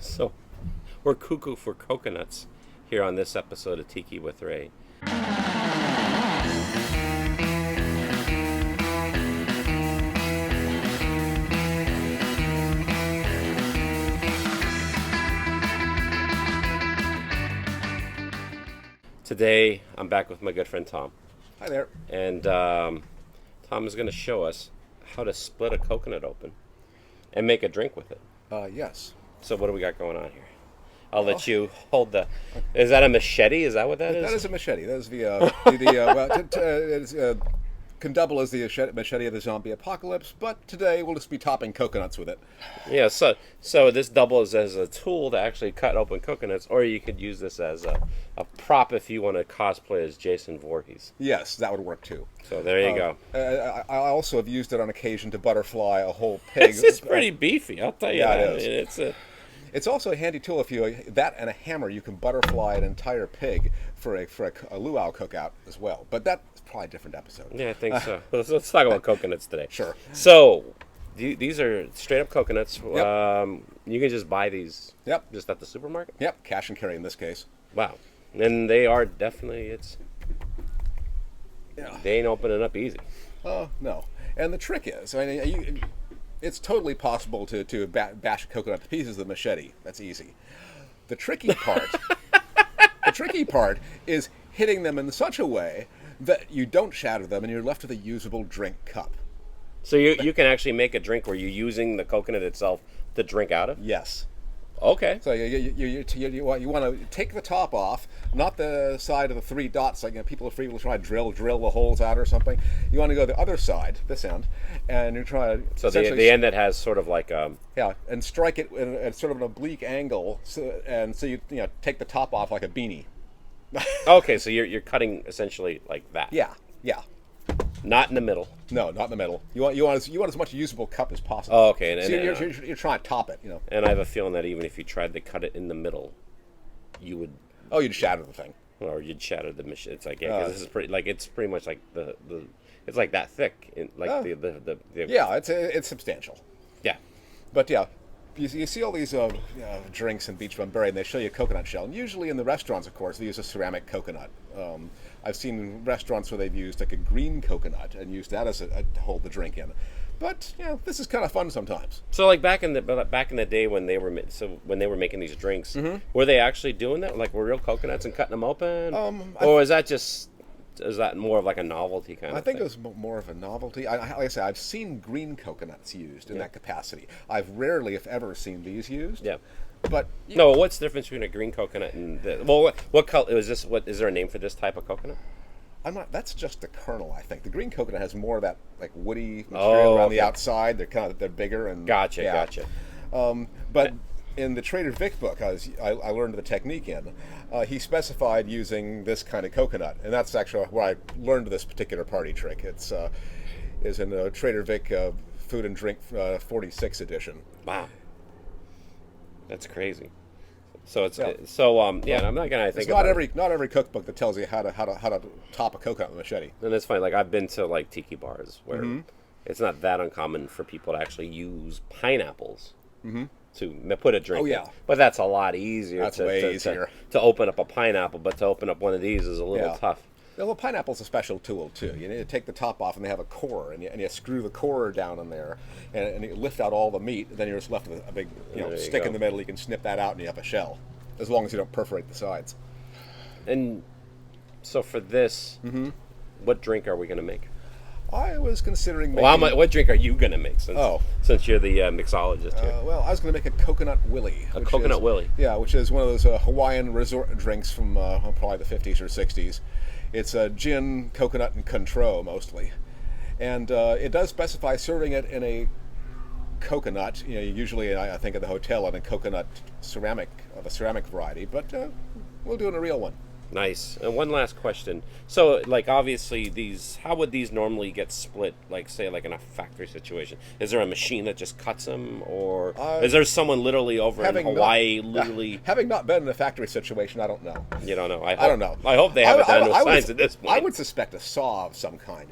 So, we're cuckoo for coconuts here on this episode of Tiki with Ray. Today, I'm back with my good friend Tom. Hi there. And Tom is going to show us how to split a coconut open and make a drink with it. Yes. So what do we got going on here? I'll let you hold the... Is that a machete? Is that what that is? That is a machete. That is can double as the machete of the zombie apocalypse, but today we'll just be topping coconuts with it. Yeah, so this doubles as a tool to actually cut open coconuts, or you could use this as a prop if you want to cosplay as Jason Voorhees. Yes, that would work too. So there you go. I also have used it on occasion to butterfly a whole pig. It's pretty beefy, I'll tell you. Yeah, that. it is. It's also a handy tool if that and a hammer you can butterfly an entire pig for a luau cookout as well. But that's probably a different episode. Yeah, I think so. Let's talk about coconuts today. Sure. So these are straight up coconuts. Yep. You can just buy these. Yep. Just at the supermarket. Yep. Cash and carry in this case. Wow. And they are definitely Yeah. They ain't opening up easy. No. And the trick is, it's totally possible to bash a coconut to pieces with a machete. That's easy. The tricky part is hitting them in such a way that you don't shatter them and you're left with a usable drink cup. So you can actually make a drink where you're using the coconut itself to drink out of? Yes. Okay. So you want to take the top off, not the side of the three dots like people are free will try to drill the holes out or something. You want to go the other side, this end, and you try to the end that has sort of like and strike it at sort of an oblique angle, so you take the top off like a beanie. Okay, so you're cutting essentially like that. Yeah. Not in the middle. No, not in the middle. You want as much usable cup as possible. Oh, okay. So you're trying to top it, And I have a feeling that even if you tried to cut it in the middle, you would. Oh, you'd shatter the thing. Or you'd shatter the machine. It's like this is pretty it's pretty much like the it's like that thick, the Yeah, it's substantial. Yeah. But yeah. You see all these drinks in Beach Bum Berry, and they show you a coconut shell. And usually in the restaurants, of course, they use a ceramic coconut. I've seen restaurants where they've used like a green coconut and used that as to hold the drink in. But this is kind of fun sometimes. So like back in the day when they were making these drinks, were they actually doing that? Like were real coconuts and cutting them open, or is that more of like a novelty kind of thing? I think it was more of a novelty. Like I say, I've seen green coconuts used in that capacity. I've rarely, if ever, seen these used. Yeah. But no, what's the difference between a green coconut and what color is this? What is there a name for this type of coconut? That's just the kernel, I think. The green coconut has more of that like woody material around the outside. They're bigger and Gotcha. But in the Trader Vic book, I learned the technique in. He specified using this kind of coconut, and that's actually where I learned this particular party trick. It's is in the Trader Vic Food and Drink 46 edition. Wow, that's crazy. So I'm not gonna think. It's not every cookbook that tells you how to top a coconut with a machete. And it's funny. Like I've been to like tiki bars where it's not that uncommon for people to actually use pineapples. To put a drink in. But that's a lot easier. That's way easier. To open up a pineapple, but to open up one of these is a little tough. Well, pineapple's a special tool, too. You need to take the top off, and they have a core, and you screw the core down in there, and you lift out all the meat, and then you're just left with a big stick in the middle. You can snip that out, and you have a shell, as long as you don't perforate the sides. And so for this, what drink are we going to make? I was considering making... what drink are you going to make since you're the mixologist here? Well, I was going to make a coconut willy. Willy? Yeah, which is one of those Hawaiian resort drinks from probably the 50s or 60s. It's gin, coconut, and Cointreau, mostly. And it does specify serving it in a coconut, usually I think at the hotel in a coconut ceramic, of a ceramic variety, but we'll do it in a real one. Nice. And one last question. So, like, obviously, how would these normally get split, like, say, like in a factory situation? Is there a machine that just cuts them, or is there someone literally over in Hawaii, Having not been in a factory situation, I don't know. You don't know? I don't know. I hope they have it down to a science at this point. I would suspect a saw of some kind,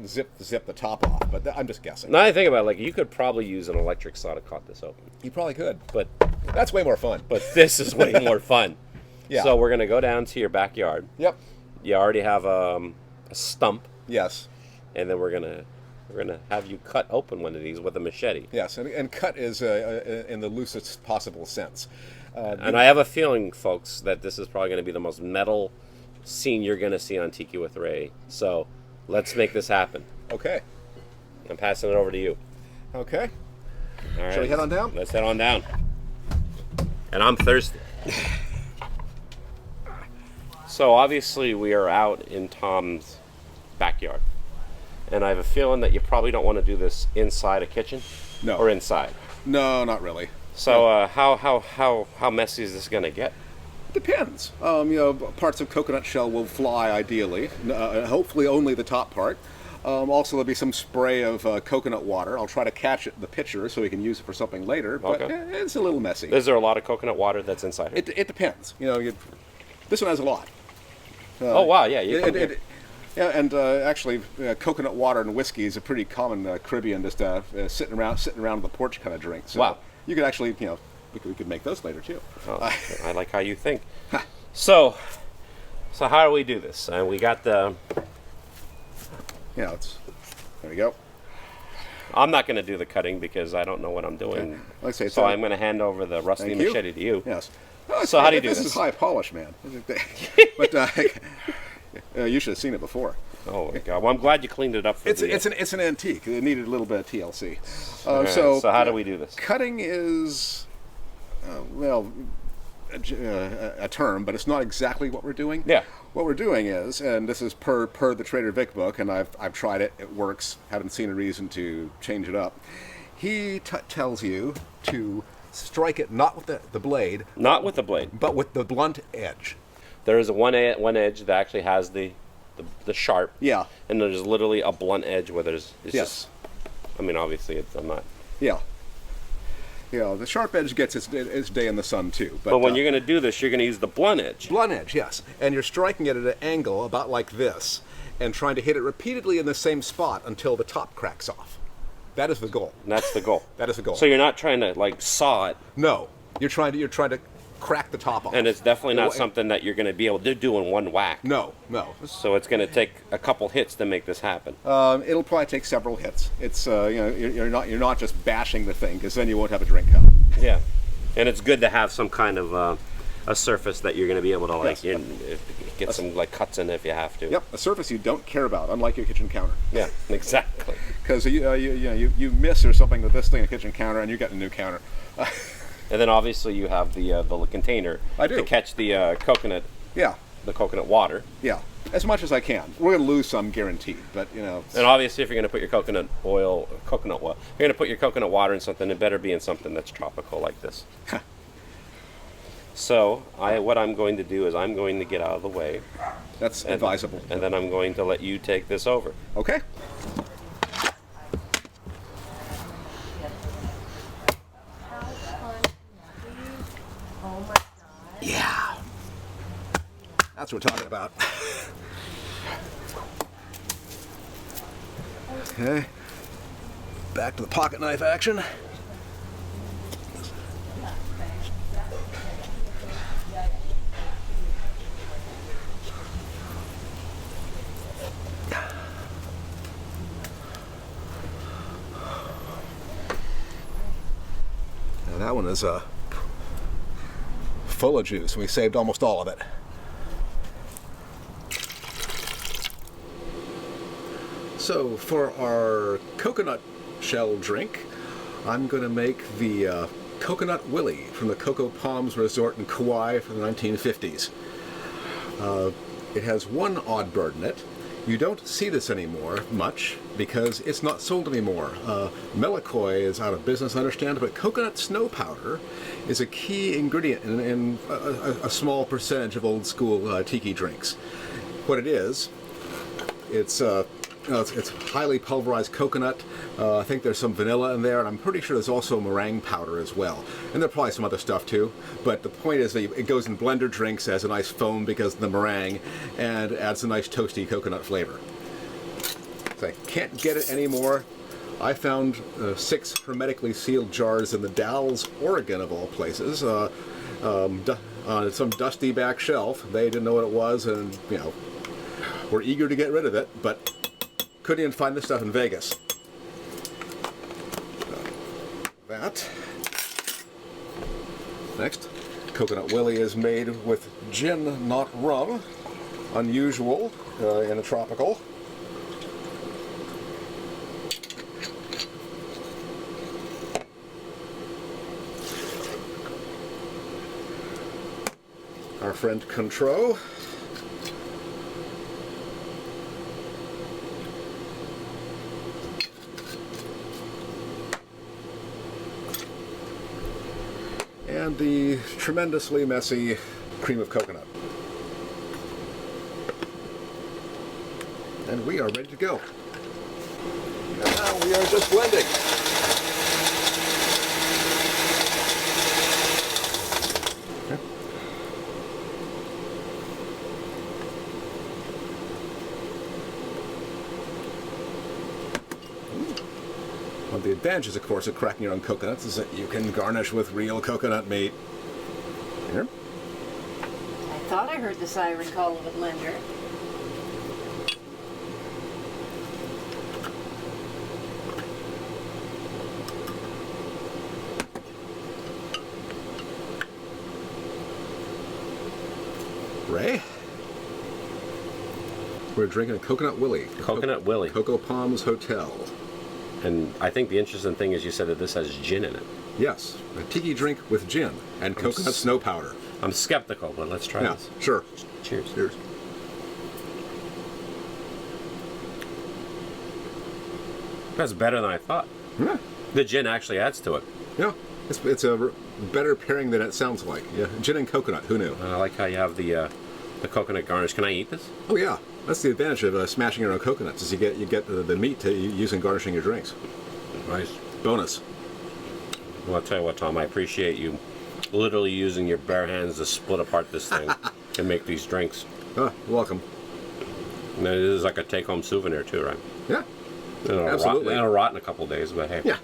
zip the top off, but I'm just guessing. Now I think about it, like, you could probably use an electric saw to cut this open. You probably could. But That's way more fun. But this is way more fun. Yeah. So we're gonna go down to your backyard. Yep. You already have a stump, Yes. and then we're gonna have you cut open one of these with a machete. Yes, and cut is in the loosest possible sense. And I have a feeling, folks, that this is probably going to be the most metal scene you're going to see on Tiki with Ray. So let's make this happen. Okay. I'm passing it over to you. Okay. All right. Shall we head on down? Let's head on down. And I'm thirsty. So obviously we are out in Tom's backyard. And I have a feeling that you probably don't want to do this inside a kitchen. No. Or inside. No, not really. So how messy is this going to get? Depends. Parts of coconut shell will fly ideally. Hopefully only the top part. Also, there'll be some spray of coconut water. I'll try to catch it in the pitcher so we can use it for something later. But it's a little messy. Is there a lot of coconut water that's inside here? It depends. This one has a lot. Oh wow! Yeah, yeah, and actually, coconut water and whiskey is a pretty common Caribbean just sitting around on the porch kind of drink. So wow. You could actually, we could make those later too. Oh, I like how you think. So how do we do this? We got the. There we go. I'm not going to do the cutting because I don't know what I'm doing. Okay. Let's say so I'm going to hand over the rusty machete to you. Yes. So how do you do this? This is high polish, man. But you should have seen it before. Oh my God! Well, I'm glad you cleaned it up. It's an antique. It needed a little bit of TLC. Right, so how do we do this? Cutting is, a term, but it's not exactly what we're doing. Yeah. What we're doing is, and this is per the Trader Vic book, and I've tried it. It works. Haven't seen a reason to change it up. He tells you to strike it not with the blade. Not with the blade. But with the blunt edge. There is one edge that actually has the sharp. Yeah. And there's literally a blunt edge where it's yes. just. I mean, obviously, I'm not. Yeah. The sharp edge gets its day in the sun too. But when you're going to do this, you're going to use the blunt edge. Blunt edge, yes. And you're striking it at an angle about like this, and trying to hit it repeatedly in the same spot until the top cracks off. That is the goal. And that's the goal. That is the goal. So you're not trying to saw it. No, you're trying to crack the top off. And it's definitely not something that you're going to be able to do in one whack. No. So it's going to take a couple hits to make this happen. It'll probably take several hits. It's you're not just bashing the thing, because then you won't have a drink cup. Yeah, and it's good to have some kind of a surface that you're going to be able to get some cuts in if you have to. Yep, a surface you don't care about, unlike your kitchen counter. Yeah, exactly. Because you miss or something with this thing, a kitchen counter, and you get a new counter. And then obviously you have the container to catch the coconut. Yeah. The coconut water. Yeah, as much as I can. We're going to lose some, guaranteed, but And obviously, if you're going to put your coconut water, you're going to put your coconut water in something, it better be in something that's tropical like this. So what I'm going to do is I'm going to get out of the way. That's advisable. And then I'm going to let you take this over. Okay. Yeah. That's what we're talking about. Okay. Back to the pocket knife action. Now that one is full of juice. We saved almost all of it. So for our coconut shell drink, I'm going to make the Coconut Willy from the Cocoa Palms Resort in Kauai from the 1950s. It has one odd bird in it. You don't see this anymore much because it's not sold anymore. Melicoy is out of business, I understand, but coconut snow powder is a key ingredient in a small percentage of old school tiki drinks. What it is, it's highly pulverized coconut. I think there's some vanilla in there, and I'm pretty sure there's also meringue powder as well. And there's probably some other stuff too. But the point is that it goes in blender drinks as a nice foam because of the meringue, and adds a nice toasty coconut flavor. So I can't get it anymore. I found 6 hermetically sealed jars in the Dalles, Oregon, of all places, on some dusty back shelf. They didn't know what it was, and were eager to get rid of it, but couldn't even find this stuff in Vegas. That. Next, Coconut Willie is made with gin, not rum. Unusual in a tropical. Our friend Contro. And the tremendously messy cream of coconut. And we are ready to go. And now we are just blending. Okay. One of the advantages, of course, of cracking your own coconuts is that you can garnish with real coconut meat. Here. I thought I heard the siren call of a blender. Ray? We're drinking a Coconut Willie. Coconut Willie. Cocoa Palms Hotel. And I think the interesting thing is you said that this has gin in it. Yes, a tiki drink with gin and coconut snow powder. I'm skeptical, but let's try this. Sure. Cheers. Cheers. That's better than I thought. Yeah. The gin actually adds to it. Yeah. It's a better pairing than it sounds like. Yeah, gin and coconut. Who knew? I like how you have the coconut garnish. Can I eat this? Oh yeah, that's the advantage of smashing your own coconuts. Is you get the meat to use in garnishing your drinks. Nice. Bonus. Well, I'll tell you what, Tom. I appreciate you literally using your bare hands to split apart this thing and make these drinks. Oh, you're welcome. And it is like a take-home souvenir too, right? Yeah. Absolutely. It'll rot in a couple days, but hey. Yeah.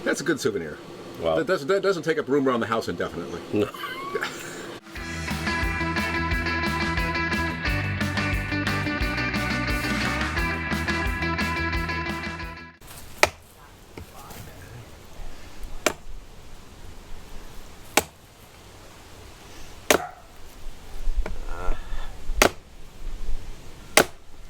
That's a good souvenir. Well, that doesn't take up room around the house indefinitely. No.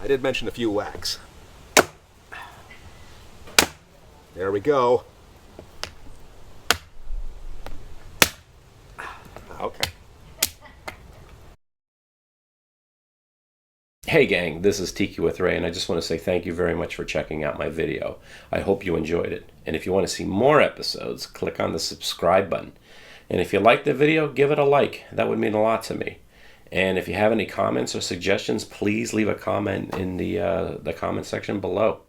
I did mention a few whacks. There we go. Okay. Hey gang, this is Tiki with Ray, and I just want to say thank you very much for checking out my video. I hope you enjoyed it. And if you want to see more episodes, click on the subscribe button. And if you liked the video, give it a like. That would mean a lot to me. And if you have any comments or suggestions, please leave a comment in the comment section below.